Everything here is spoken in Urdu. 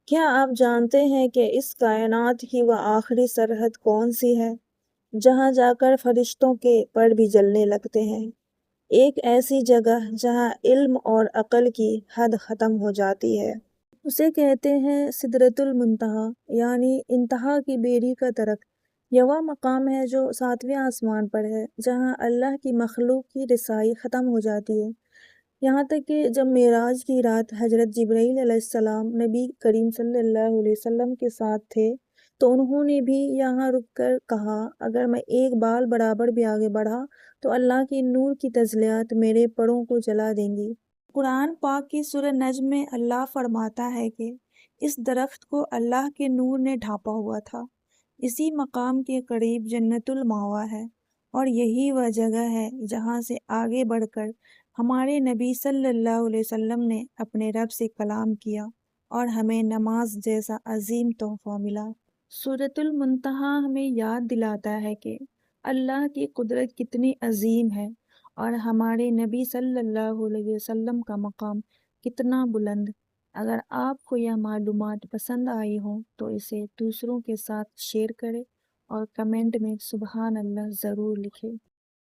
کیا آپ جانتے ہیں کہ اس کائنات کی وہ آخری سرحد کون سی ہے جہاں جا کر فرشتوں کے پر بھی جلنے لگتے ہیں؟ ایک ایسی جگہ جہاں علم اور عقل کی حد ختم ہو جاتی ہے۔ اسے کہتے ہیں سدرۃ المنتہا، یعنی انتہا کی بیری کا درخت۔ یہ وہ مقام ہے جو 7ویں آسمان پر ہے، جہاں اللہ کی مخلوق کی رسائی ختم ہو جاتی ہے۔ یہاں تک کہ جب معراج کی رات حضرت جبرائیل علیہ السلام نبی کریم صلی اللہ علیہ وسلم کے ساتھ تھے تو انہوں نے بھی یہاں رک کر کہا، اگر میں ایک بال برابر بھی آگے بڑھا تو اللہ کی نور کی تجلیات میرے پروں کو جلا دیں گی۔ قرآن پاک کی سورہ نجم میں اللہ فرماتا ہے کہ اس درخت کو اللہ کے نور نے ڈھانپا ہوا تھا۔ اسی مقام کے قریب جنت المأویٰ ہے، اور یہی وہ جگہ ہے جہاں سے آگے بڑھ کر ہمارے نبی صلی اللہ علیہ وسلم نے اپنے رب سے کلام کیا اور ہمیں نماز جیسا عظیم تحفہ ملا۔ سورۃ المنتہا ہمیں یاد دلاتا ہے کہ اللہ کی قدرت کتنی عظیم ہے اور ہمارے نبی صلی اللہ علیہ وسلم کا مقام کتنا بلند۔ اگر آپ کو یہ معلومات پسند آئی ہوں تو اسے دوسروں کے ساتھ شیئر کریں اور کمنٹ میں سبحان اللہ ضرور لکھیں۔